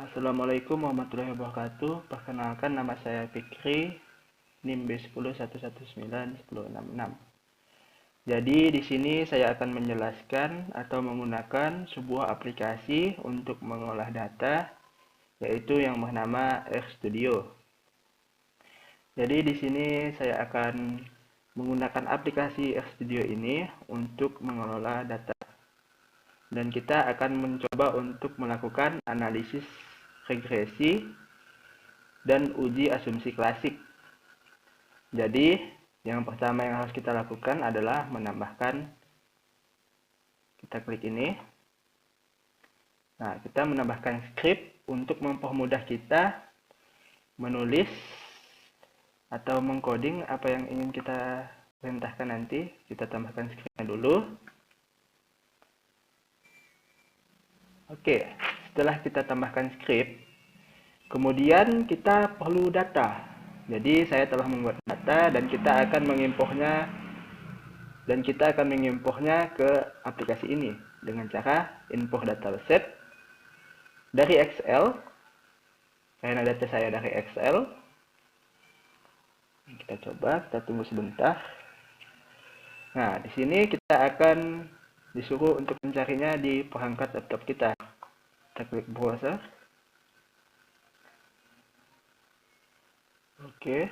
Assalamualaikum warahmatullahi wabarakatuh. Perkenalkan, nama saya Fikri, NIM B1011910166. Jadi di sini saya akan menjelaskan atau menggunakan sebuah aplikasi untuk mengolah data, yaitu yang bernama RStudio. Jadi di sini saya akan menggunakan aplikasi RStudio ini untuk mengelola data. Dan kita akan mencoba untuk melakukan analisis regresi dan uji asumsi klasik. Jadi, yang pertama yang harus kita lakukan adalah menambahkan, kita klik ini. Nah, kita menambahkan script untuk mempermudah kita menulis atau mengcoding apa yang ingin kita perintahkan nanti. Kita tambahkan scriptnya dulu. Oke, setelah kita tambahkan script, kemudian kita perlu data. Jadi saya telah membuat data dan kita akan mengimportnya ke aplikasi ini dengan cara import dataset dari Excel. Karena data saya dari Excel, kita coba, kita tunggu sebentar. Nah, di sini kita akan disuruh untuk mencarinya di perangkat laptop kita. Kita klik browser. Oke,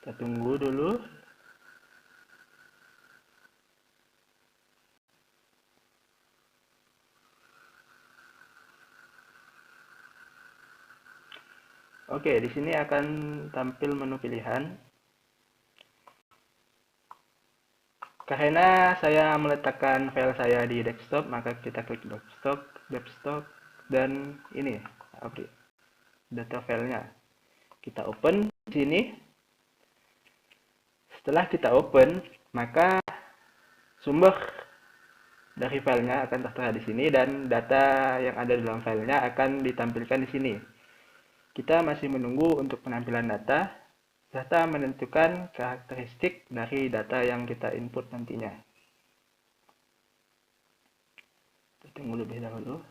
kita tunggu dulu. Oke, di sini akan tampil menu pilihan. Karena saya meletakkan file saya di desktop, maka kita klik desktop, dan ini data filenya. Kita open di sini. Setelah kita open, maka sumber dari filenya akan tertera di sini dan data yang ada dalam filenya akan ditampilkan di sini. Kita masih menunggu untuk penampilan data serta menentukan karakteristik dari data yang kita input nantinya. Kita tunggu lebih dahulu.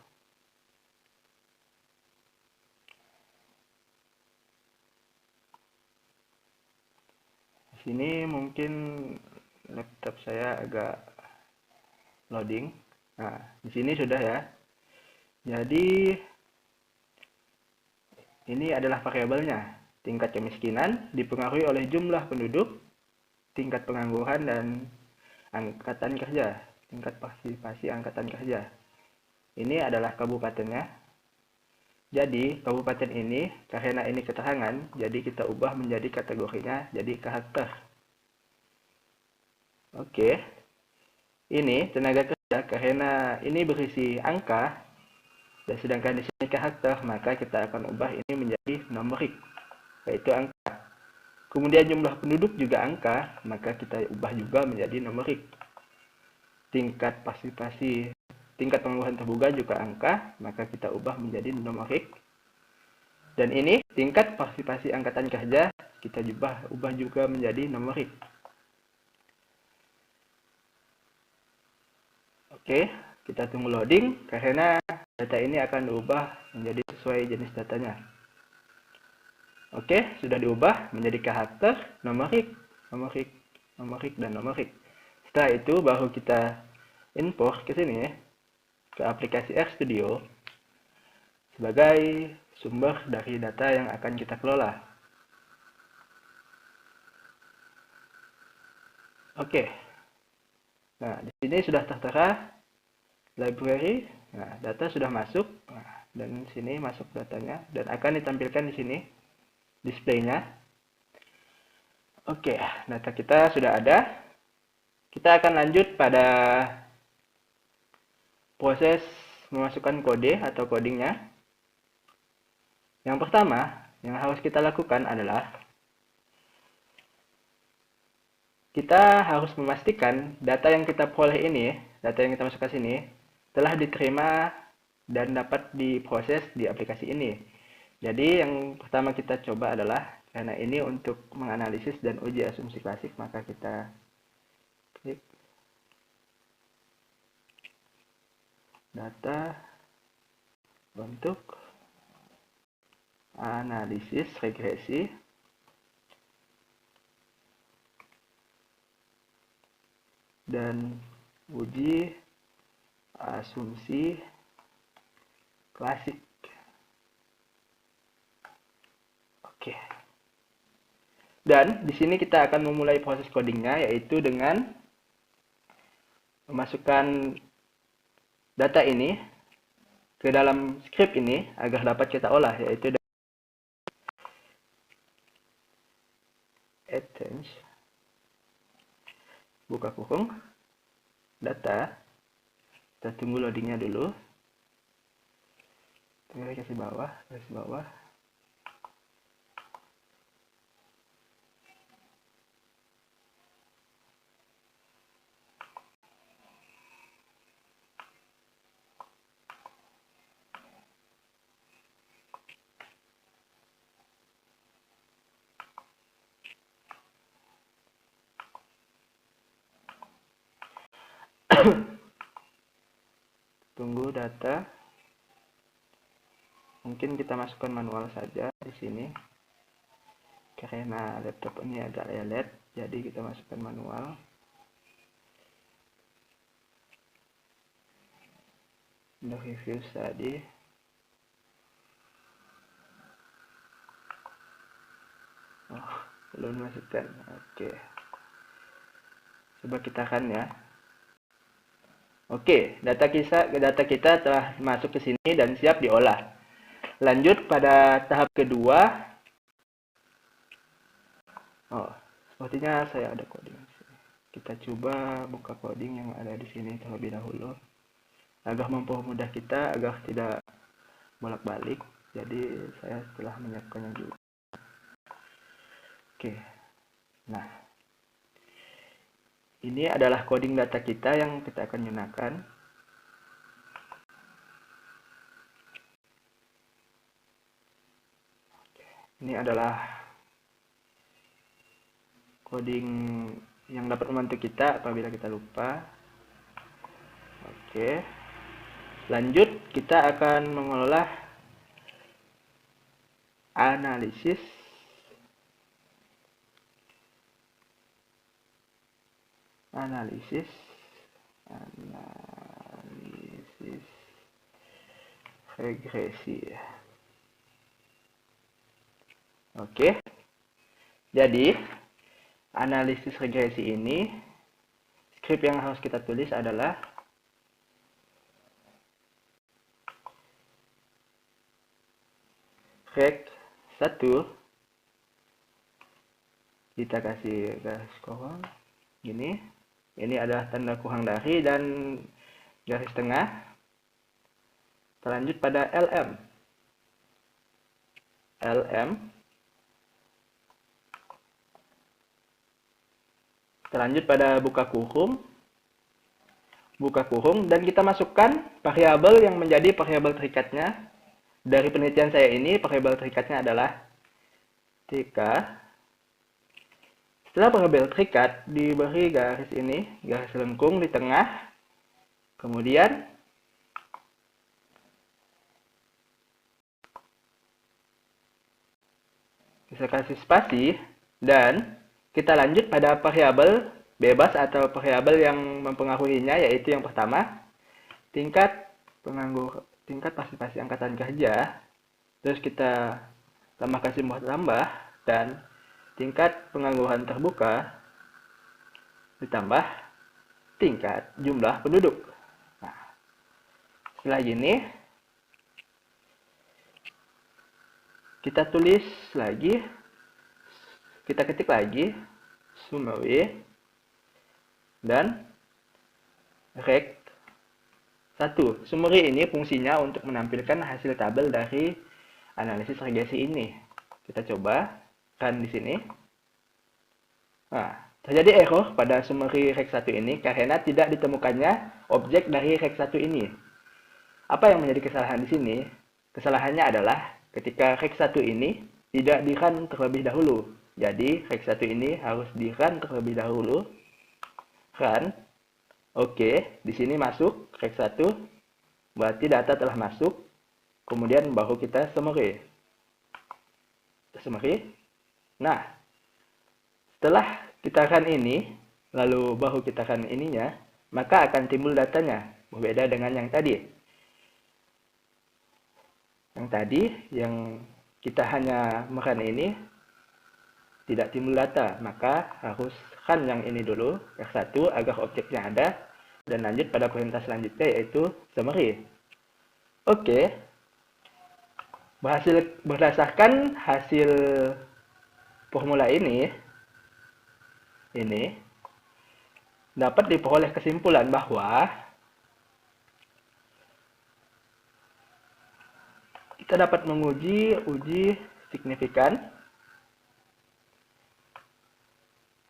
Di sini mungkin laptop saya agak loading. Nah, di sini sudah ya. Jadi ini adalah variabelnya. Tingkat kemiskinan dipengaruhi oleh jumlah penduduk, tingkat pengangguran, dan angkatan kerja, tingkat partisipasi angkatan kerja. Ini adalah kabupatennya. Jadi, kabupaten ini, karena ini keterangan, jadi kita ubah menjadi kategorinya, jadi karakter. Oke. Ini tenaga kerja, karena ini berisi angka, dan sedangkan di sini karakter, maka kita akan ubah ini menjadi numerik, yaitu angka. Kemudian jumlah penduduk juga angka, maka kita ubah juga menjadi numerik. Tingkat partisipasi, tingkat pengangguran terbuka juga angka, maka kita ubah menjadi numerik. Dan ini tingkat partisipasi angkatan kerja, kita ubah juga menjadi numerik. Oke, kita tunggu loading karena data ini akan diubah menjadi sesuai jenis datanya. Oke, sudah diubah menjadi karakter, numerik, dan numerik. Setelah itu baru kita import ke sini ke aplikasi RStudio sebagai sumber dari data yang akan kita kelola. Oke. Nah, di sini sudah tertera library. Nah, data sudah masuk. Nah, dan di sini masuk datanya dan akan ditampilkan di sini displaynya. Oke, data kita sudah ada. Kita akan lanjut pada proses memasukkan kode atau codingnya. Yang pertama yang harus kita lakukan adalah kita harus memastikan data yang kita peroleh ini, data yang kita masukkan sini, telah diterima dan dapat diproses di aplikasi ini. Jadi yang pertama kita coba adalah, karena ini untuk menganalisis dan uji asumsi klasik, maka kita klik data untuk analisis regresi dan uji asumsi klasik. Oke. Dan di sini kita akan memulai proses codingnya, yaitu dengan memasukkan data ini ke dalam script ini agar dapat kita olah, yaitu change buka kurung data. Kita tunggu loadingnya dulu. Garis bawah. Tunggu data. Mungkin kita masukkan manual saja di sini. Karena laptop ini agak lelet, jadi kita masukkan manual. Untuk review tadi. Oh, belum masukkan. Oke. Coba kita kan ya. Oke, data kita telah masuk ke sini dan siap diolah. Lanjut pada tahap kedua. Oh, sepertinya saya ada coding. Kita coba buka coding yang ada di sini terlebih dahulu, agar mempermudah kita agar tidak bolak-balik. Jadi saya telah menyiapkannya juga. Oke, nah ini adalah coding data kita yang kita akan gunakan. Ini adalah coding yang dapat membantu kita apabila kita lupa. Oke. Lanjut, kita akan mengolah analisis regresi. Oke. Jadi, analisis regresi ini, script yang harus kita tulis adalah reg 1. Kita kasih garis kurang gini. Ini adalah tanda kurang dari dan garis tengah. Lanjut pada LM. Lanjut pada buka kurung, dan kita masukkan variabel yang menjadi variabel terikatnya. Dari penelitian saya ini, variabel terikatnya adalah TK. Setelah variabel terikat, diberi garis ini, garis lengkung di tengah. Kemudian, bisa kasih spasi, dan kita lanjut pada variabel bebas atau variabel yang mempengaruhinya, yaitu yang pertama, tingkat partisipasi angkatan kerja. Terus kita tambahkan simbol tambah, dan tingkat pengangguran terbuka ditambah tingkat jumlah penduduk. Nah, setelah ini kita tulis lagi, kita ketik lagi summary dan reg 1. Summary ini fungsinya untuk menampilkan hasil tabel dari analisis regresi ini. Kita coba kan di sini. Nah, terjadi error pada summary reg 1 ini karena tidak ditemukannya objek dari reg 1 ini. Apa yang menjadi kesalahan di sini? Kesalahannya adalah ketika reg 1 ini tidak di-run terlebih dahulu. Jadi, reg 1 ini harus di-run terlebih dahulu. Run. Oke, di sini masuk reg 1. Berarti data telah masuk. kemudian baru kita summary. Nah, setelah kita akan ini, lalu baru kita akan ininya, maka akan timbul datanya, berbeda dengan yang tadi. Yang tadi, yang kita hanya makan ini, tidak timbul data, maka harus run yang ini dulu, R1, agar objeknya ada, dan lanjut pada perintah selanjutnya, yaitu summary. Oke, berdasarkan hasil formula ini dapat diperoleh kesimpulan bahwa kita dapat menguji uji signifikan,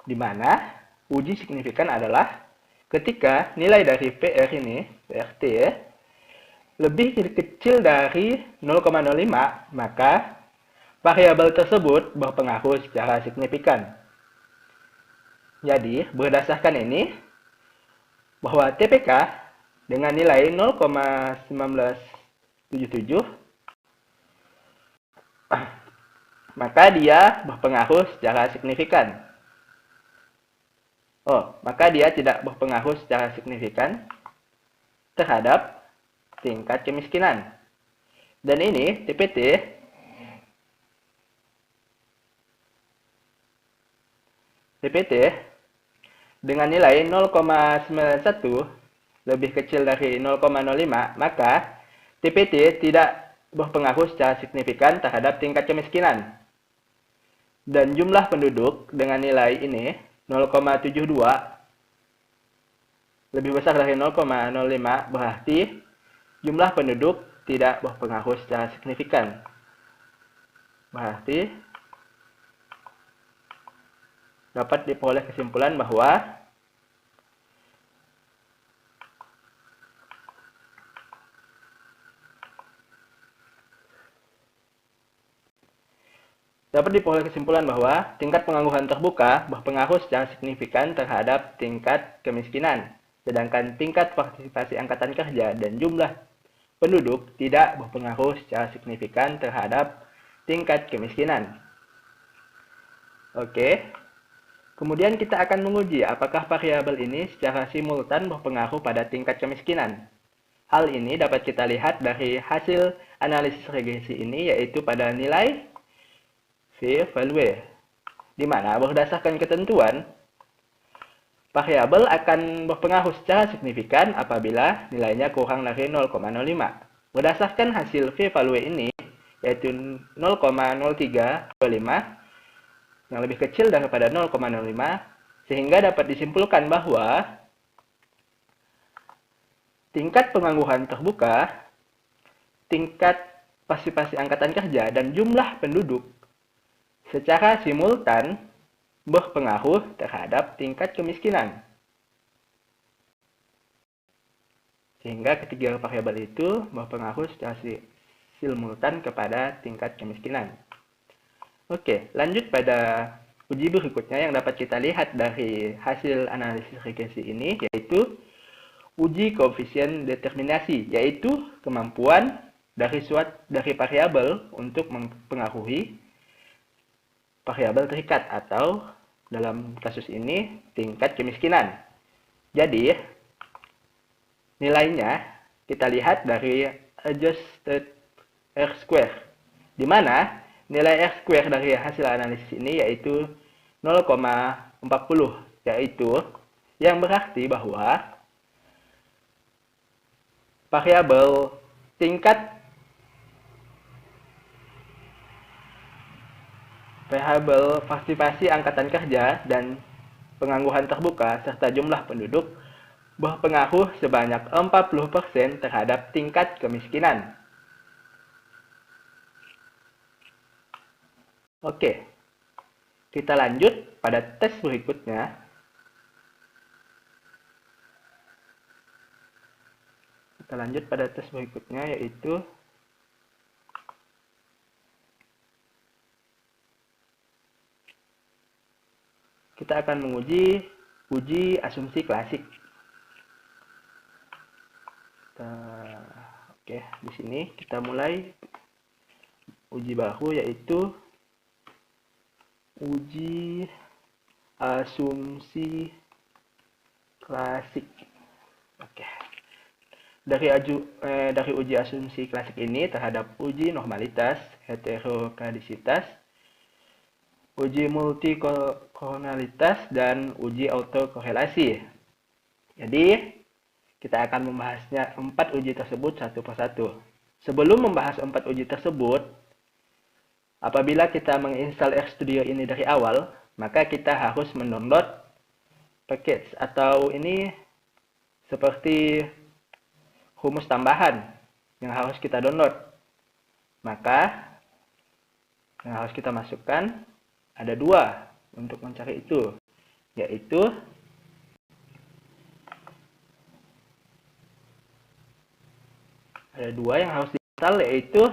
di mana uji signifikan adalah ketika nilai dari PR ini, PRT, lebih kecil dari 0,05, maka variabel tersebut berpengaruh secara signifikan. Jadi, berdasarkan ini, bahwa TPK dengan nilai 0,1977, maka dia berpengaruh secara signifikan. Maka dia tidak berpengaruh secara signifikan terhadap tingkat kemiskinan. Dan ini TPT dengan nilai 0,91 lebih kecil dari 0,05, maka TPT tidak berpengaruh secara signifikan terhadap tingkat kemiskinan. Dan jumlah penduduk dengan nilai ini 0,72 lebih besar dari 0,05, berarti jumlah penduduk tidak berpengaruh secara signifikan. Berarti dapat diperoleh kesimpulan bahwa tingkat pengangguran terbuka berpengaruh secara signifikan terhadap tingkat kemiskinan, sedangkan tingkat partisipasi angkatan kerja dan jumlah penduduk tidak berpengaruh secara signifikan terhadap tingkat kemiskinan. Oke. Kemudian kita akan menguji apakah variabel ini secara simultan berpengaruh pada tingkat kemiskinan. Hal ini dapat kita lihat dari hasil analisis regresi ini, yaitu pada nilai V-value, di mana berdasarkan ketentuan, variabel akan berpengaruh secara signifikan apabila nilainya kurang dari 0,05. Berdasarkan hasil V-value ini, yaitu 0,0325, yang lebih kecil daripada 0,05, sehingga dapat disimpulkan bahwa tingkat pengangguran terbuka, tingkat partisipasi angkatan kerja, dan jumlah penduduk secara simultan berpengaruh terhadap tingkat kemiskinan. Sehingga ketiga variabel itu berpengaruh secara simultan kepada tingkat kemiskinan. Oke, lanjut pada uji berikutnya yang dapat kita lihat dari hasil analisis regresi ini, yaitu uji koefisien determinasi, yaitu kemampuan dari variabel untuk mempengaruhi variabel terikat, atau dalam kasus ini tingkat kemiskinan. Jadi, nilainya kita lihat dari adjusted R-square, di mana nilai R-square dari hasil analisis ini yaitu 0,40, yaitu yang berarti bahwa variabel tingkat partisipasi angkatan kerja dan pengangguran terbuka serta jumlah penduduk berpengaruh sebanyak 40% terhadap tingkat kemiskinan. Oke, kita lanjut pada tes berikutnya. Yaitu kita akan menguji uji asumsi klasik. Oke, di sini sini kita mulai uji baru, yaitu uji asumsi klasik. Oke. Dari uji asumsi klasik ini terhadap uji normalitas, heterokladisitas, uji multikorelalitas, dan uji autokorelasi. Jadi, kita akan membahasnya 4 uji tersebut satu persatu. Sebelum membahas 4 uji tersebut, apabila kita menginstal RStudio ini dari awal, maka kita harus mendownload package atau ini seperti rumus tambahan yang harus kita download. Maka yang harus kita masukkan ada 2 untuk mencari itu, yaitu ada 2 yang harus diinstal, yaitu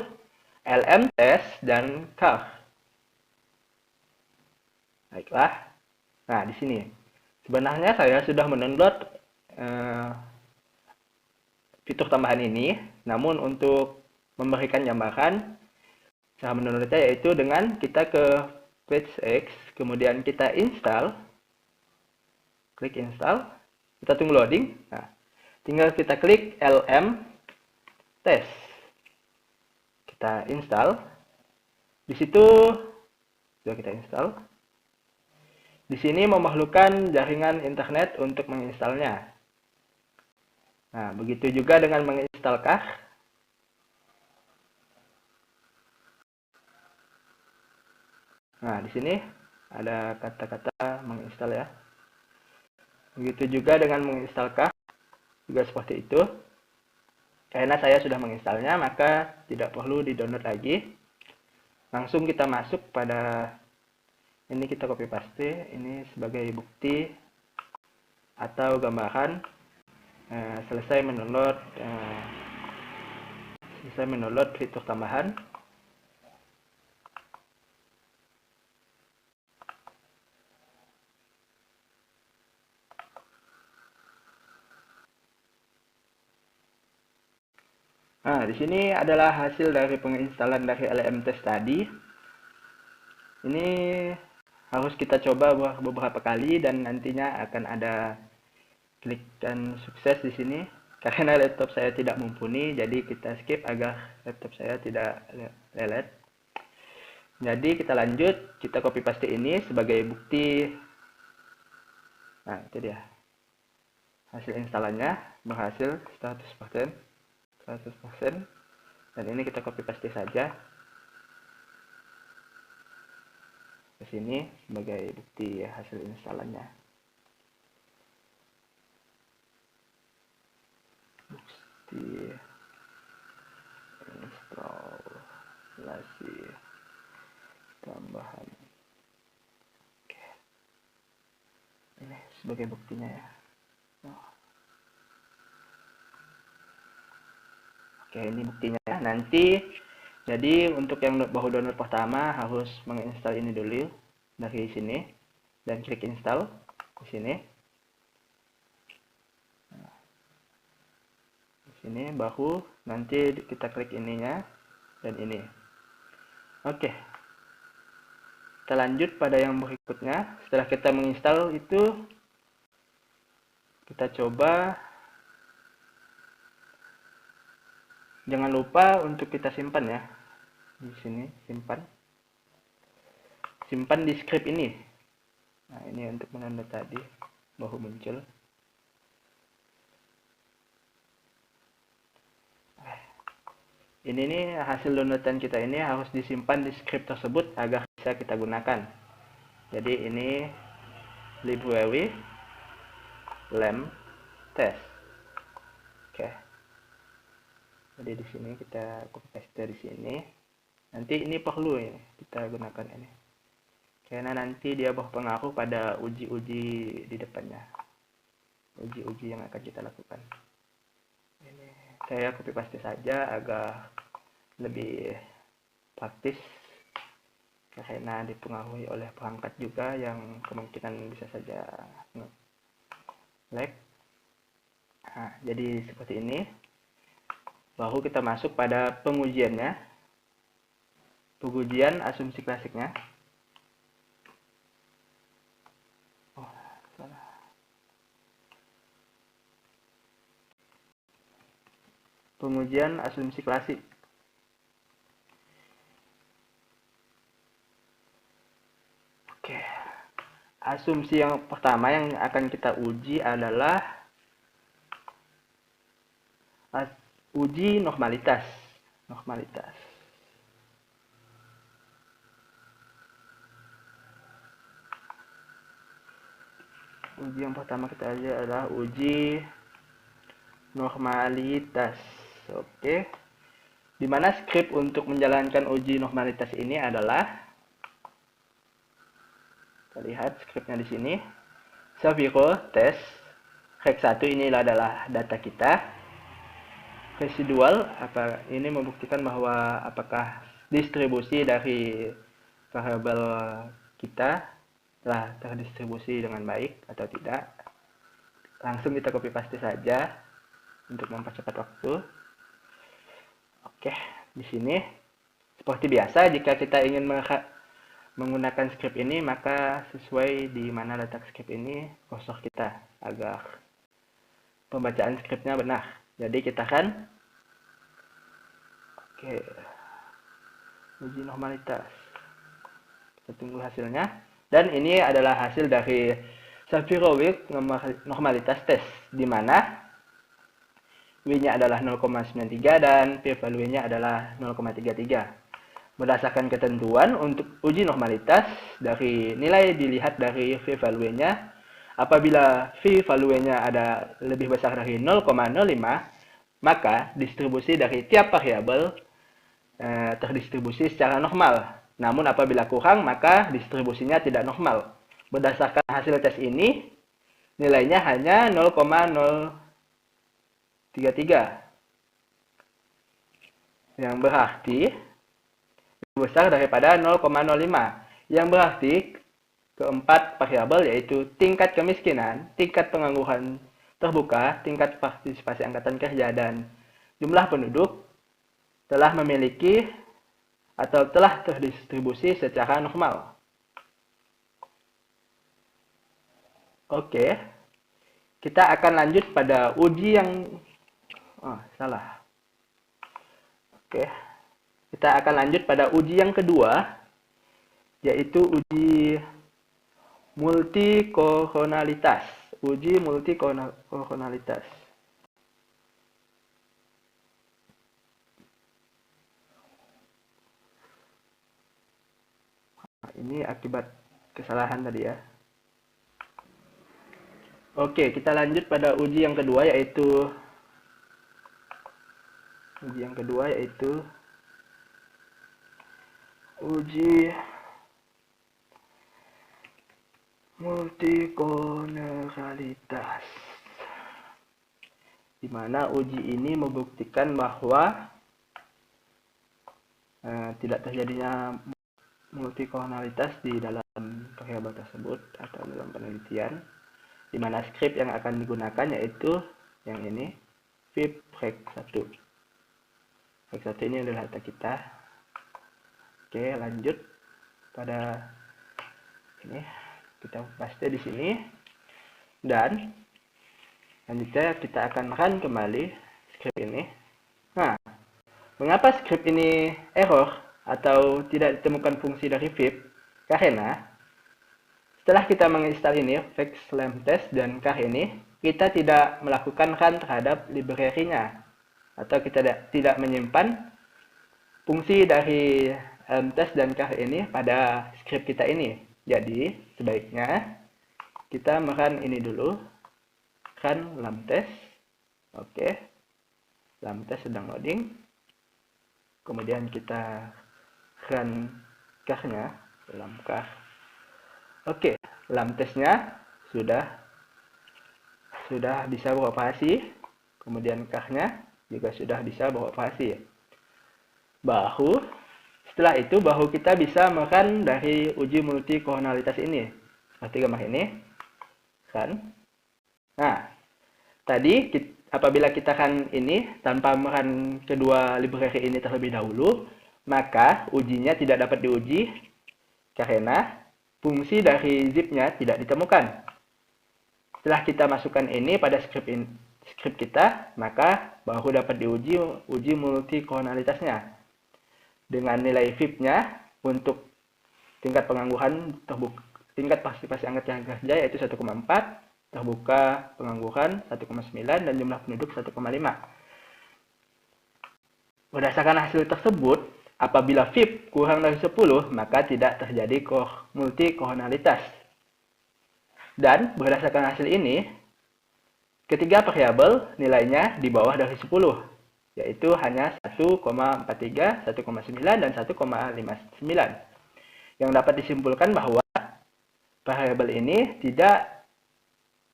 LMTest dan CAR. Baiklah. Nah, di sini sebenarnya saya sudah mendownload fitur tambahan ini, namun untuk memberikan gambaran cara mendownloadnya yaitu dengan kita ke page X, kemudian kita install, klik install, kita tunggu loading. Nah, tinggal kita klik LM test, kita install. Di situ sudah kita install. Di sini memerlukan jaringan internet untuk menginstalnya. Nah, begitu juga dengan menginstal CAR. Nah, di sini ada kata-kata menginstal ya. Begitu juga dengan menginstal CAR, juga seperti itu. Karena saya sudah menginstalnya, maka tidak perlu di-download lagi. Langsung kita masuk pada ini, kita copy paste ini sebagai bukti atau gambaran selesai mendownload fitur tambahan. Nah, di sini adalah hasil dari penginstalan dari LMTest tadi. Ini harus kita coba beberapa kali dan nantinya akan ada klik dan sukses di sini. Karena laptop saya tidak mumpuni, jadi kita skip agar laptop saya tidak lelet. Jadi kita lanjut, kita copy paste ini sebagai bukti. Nah, itu dia. Hasil instalannya berhasil 100%. Dan ini kita copy paste saja ke sini sebagai bukti hasil instalannya. Bukti instalasi tambahan. Oke. Ini sebagai buktinya ya. Oke, ini buktinya ya. Nanti jadi untuk yang baru download pertama harus menginstal ini dulu dari sini dan klik install di sini. Di sini baru nanti kita klik ininya dan ini. Oke. Kita lanjut pada yang berikutnya. Setelah kita menginstal itu, kita coba. Jangan lupa untuk kita simpan ya. Di sini simpan. Simpan di script ini. Nah, ini untuk menanda tadi baru muncul. Ini nih hasil downloadan kita ini harus disimpan di script tersebut agar bisa kita gunakan. Jadi ini library lam test. Oke. Jadi di sini kita copy paste di sini. Nanti ini perlu ya kita gunakan ini. Karena nanti dia berpengaruh pada uji-uji di depannya. Uji-uji yang akan kita lakukan. Ini saya copy paste saja agar lebih praktis. Karena dipengaruhi oleh perangkat juga yang kemungkinan bisa saja lag. Nah, jadi seperti ini. baru kita masuk pada pengujiannya, pengujian asumsi klasiknya. Pengujian asumsi klasik. Oke. Asumsi yang pertama yang akan kita uji adalah uji normalitas. Uji yang pertama kita aja adalah uji normalitas. Oke. Dimana skrip untuk menjalankan uji normalitas ini adalah, kita lihat skripnya di sini. Saviro tes reg 1 ini adalah data kita. Residual ini membuktikan bahwa apakah distribusi dari variabel kita telah terdistribusi dengan baik atau tidak. Langsung kita copy paste saja untuk mempercepat waktu. Oke, di sini seperti biasa jika kita ingin menggunakan skrip ini, maka sesuai di mana letak skrip ini kursor kita agar pembacaan skripnya benar. Jadi kita kan uji normalitas. Kita tunggu hasilnya. Dan ini adalah hasil dari Saviro-Wilk normalitas tes, di mana W-nya adalah 0,93 dan p-value-nya adalah 0,33. Berdasarkan ketentuan untuk uji normalitas, dari nilai dilihat dari v-value-nya, apabila v-value-nya ada lebih besar dari 0,05, maka distribusi dari tiap variabel terdistribusi secara normal. Namun apabila kurang, maka distribusinya tidak normal. Berdasarkan hasil tes ini, nilainya hanya 0,033. Yang berarti besar daripada 0,05, yang berarti keempat variabel yaitu tingkat kemiskinan, tingkat pengangguran terbuka, tingkat partisipasi angkatan kerja, dan jumlah penduduk telah memiliki atau telah terdistribusi secara normal. Oke, kita akan lanjut pada uji yang kita akan lanjut pada uji yang kedua, yaitu uji multikoronalitas. Uji multikoronalitas. Nah, ini akibat kesalahan tadi ya. Oke, kita lanjut pada uji yang kedua, yaitu uji multikoronalitas, di mana uji ini membuktikan bahwa tidak terjadinya multikoronalitas di dalam variabel tersebut atau dalam penelitian, di mana skrip yang akan digunakan yaitu yang ini, vip reg 1. Reg 1 ini adalah data kita. Oke, lanjut pada ini, kita paste di sini, dan selanjutnya kita akan run kembali skrip ini. Nah, mengapa skrip ini error atau tidak ditemukan fungsi dari vip? Karena setelah kita menginstal ini fxlamtest dan char ini, kita tidak melakukan run terhadap library-nya, atau kita tidak menyimpan fungsi dari test dan char ini pada skrip kita ini. Jadi sebaiknya kita merun ini dulu, run lamtest. Oke, lamtest sedang loading. Kemudian kita run char-nya, lamchar. Oke, lamtestnya sudah bisa beroperasi. Kemudian char-nya juga sudah bisa beroperasi. Setelah itu baru kita bisa merun dari uji multikoronalitas ini. Seperti gambar ini. Run. Nah, tadi apabila kita run ini tanpa merun kedua library ini terlebih dahulu, maka ujinya tidak dapat diuji karena fungsi dari zip-nya tidak ditemukan. Setelah kita masukkan ini pada script kita, maka baru dapat diuji uji multikonalitasnya. Dengan nilai VIP-nya untuk tingkat pengangguran terbuka, tingkat partisipasi angkatan kerja yaitu 1,4, terbuka pengangguran 1,9, dan jumlah penduduk 1,5. Berdasarkan hasil tersebut, apabila VIP kurang dari 10, maka tidak terjadi multikonalitas. Dan berdasarkan hasil ini, ketiga variabel nilainya di bawah dari 10, yaitu hanya 1,43, 1,9, dan 1,59. Yang dapat disimpulkan bahwa variabel ini tidak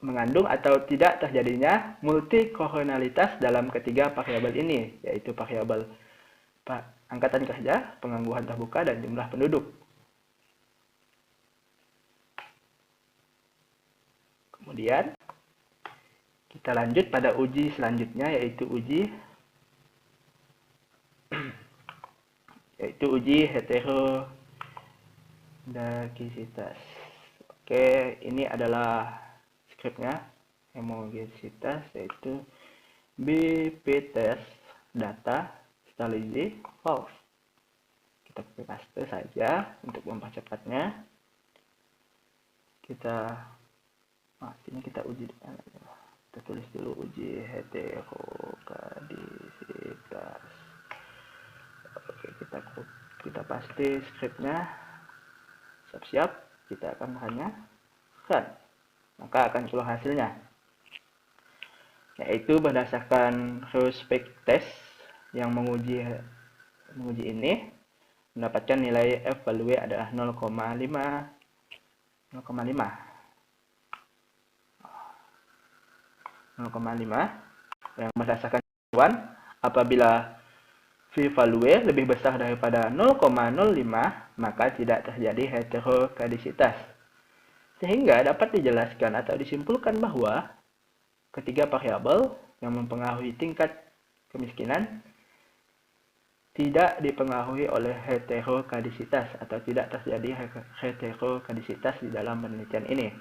mengandung atau tidak terjadinya multikonalitas dalam ketiga variabel ini, yaitu variabel angkatan kerja, pengangguran terbuka, dan jumlah penduduk. Kemudian kita lanjut pada uji selanjutnya, yaitu uji heterodakisitas. Oke, ini adalah scriptnya, homogenitas, yaitu BP test data stylize false. Kita paste saja untuk mempercepatnya. Sini kita uji, kita tulis dulu uji heterodakisitas. Oke, kita paste scriptnya. Siap-siap, kita akan hanya run, maka akan keluar hasilnya, yaitu berdasarkan respect test yang menguji ini mendapatkan nilai f-value adalah 0,5. Yang berdasarkan tujuan, apabila v-value lebih besar daripada 0,05, maka tidak terjadi heterokadisitas. Sehingga dapat dijelaskan atau disimpulkan bahwa ketiga variabel yang mempengaruhi tingkat kemiskinan tidak dipengaruhi oleh heterokadisitas atau tidak terjadi heterokadisitas di dalam penelitian ini.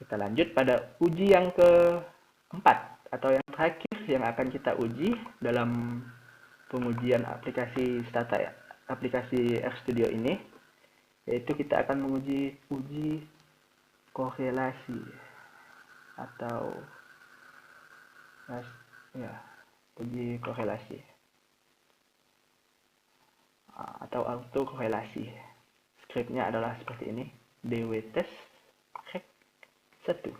Kita lanjut pada uji yang keempat atau yang terakhir yang akan kita uji dalam pengujian aplikasi RStudio ini, yaitu kita akan menguji uji korelasi atau uji korelasi atau autokorelasi. Scriptnya adalah seperti ini, dwtest rec 1.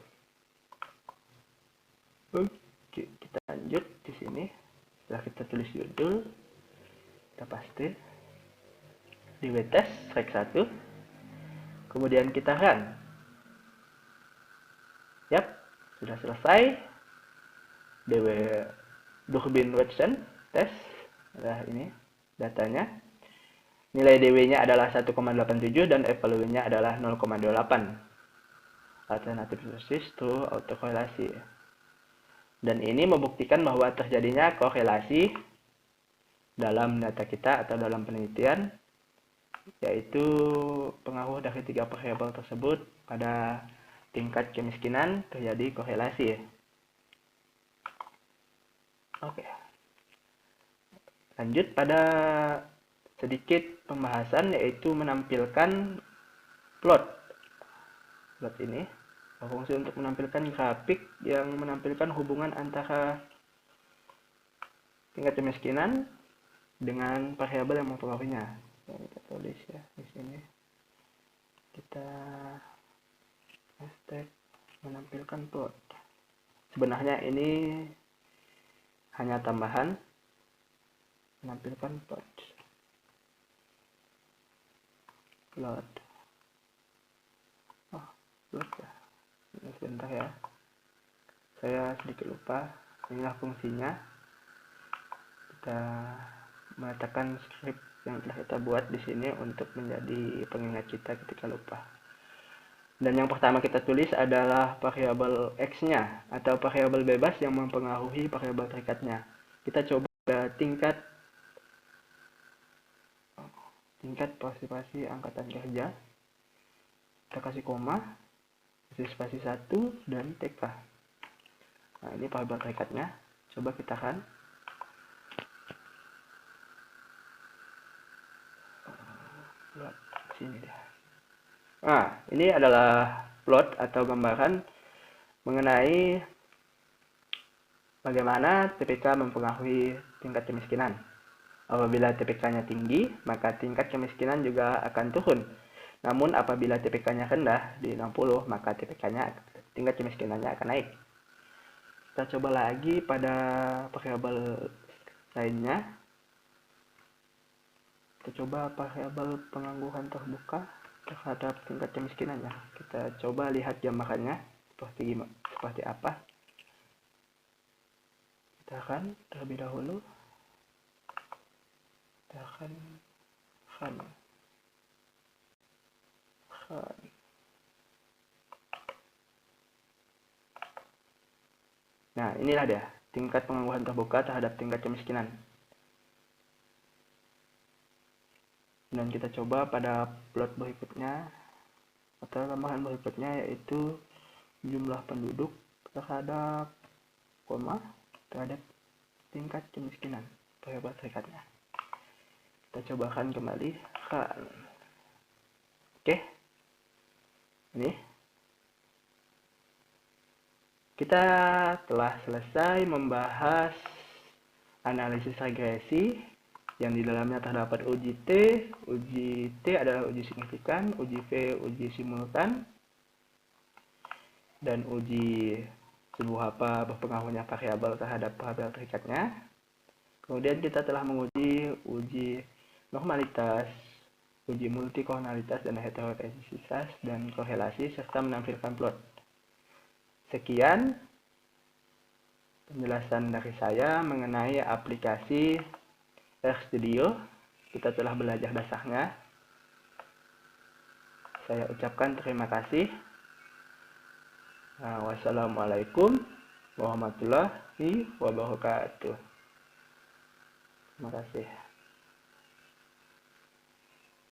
Oke, kita lanjut di sini. Setelah kita tulis judul, kita paste dwtest rec 1, kemudian kita run. Yap, sudah selesai. dw Durbin Watson test, adalah ini datanya. Nilai dw-nya adalah 1,87 dan f-value-nya adalah 0,28. Alternatif sources to autokorelasi. Dan ini membuktikan bahwa terjadinya korelasi dalam data kita atau dalam penelitian, yaitu pengaruh dari tiga variabel tersebut pada tingkat kemiskinan terjadi korelasi. Oke. Lanjut pada sedikit pembahasan, yaitu menampilkan plot ini berfungsi untuk menampilkan grafik yang menampilkan hubungan antara tingkat kemiskinan dengan variabel yang mempengaruhinya. Kita tulis ya di sini. Kita hashtag menampilkan plot. Sebenarnya ini hanya tambahan menampilkan plot. Plot ya. Ini sebentar ya. Saya sedikit lupa. Inilah fungsinya. Kita meletakkan script yang telah kita buat di sini untuk menjadi pengingat kita ketika lupa. Dan yang pertama kita tulis adalah variabel X-nya atau variabel bebas yang mempengaruhi variabel terikatnya. Kita coba tingkat partisipasi angkatan kerja. Kita kasih koma, kasih spasi 1 dan TK. Nah, ini variabel terikatnya. Coba kita kan. Sini deh. Nah, ini adalah plot atau gambaran mengenai bagaimana TPK mempengaruhi tingkat kemiskinan. Apabila TPK-nya tinggi, maka tingkat kemiskinan juga akan turun. Namun apabila TPK-nya rendah di 60, maka tingkat kemiskinannya akan naik. Kita coba lagi pada variabel lainnya. Kita coba variabel pengangguran terbuka terhadap tingkat kemiskinannya. Kita coba lihat gambarannya seperti apa. Kita akan terlebih dahulu Nah, inilah dia tingkat pengangguran terbuka terhadap tingkat kemiskinan. Dan kita coba pada plot berikutnya atau gambaran berikutnya, yaitu jumlah penduduk terhadap terhadap tingkat kemiskinan variabel terikatnya. Kita cobakan kembali. Oke, ini kita telah selesai membahas analisis regresi yang di dalamnya terdapat uji T. Uji T adalah uji signifikan, uji V uji simultan, dan uji sebuah apa berpengaruhnya variabel terhadap variabel terikatnya. Kemudian kita telah menguji uji normalitas, uji multikornalitas dan heterogenisitas dan korelasi, serta menampilkan plot. Sekian penjelasan dari saya mengenai aplikasi RStudio. Kita telah belajar dasarnya. Saya ucapkan terima kasih. Wassalamualaikum warahmatullahi wabarakatuh. Terima kasih.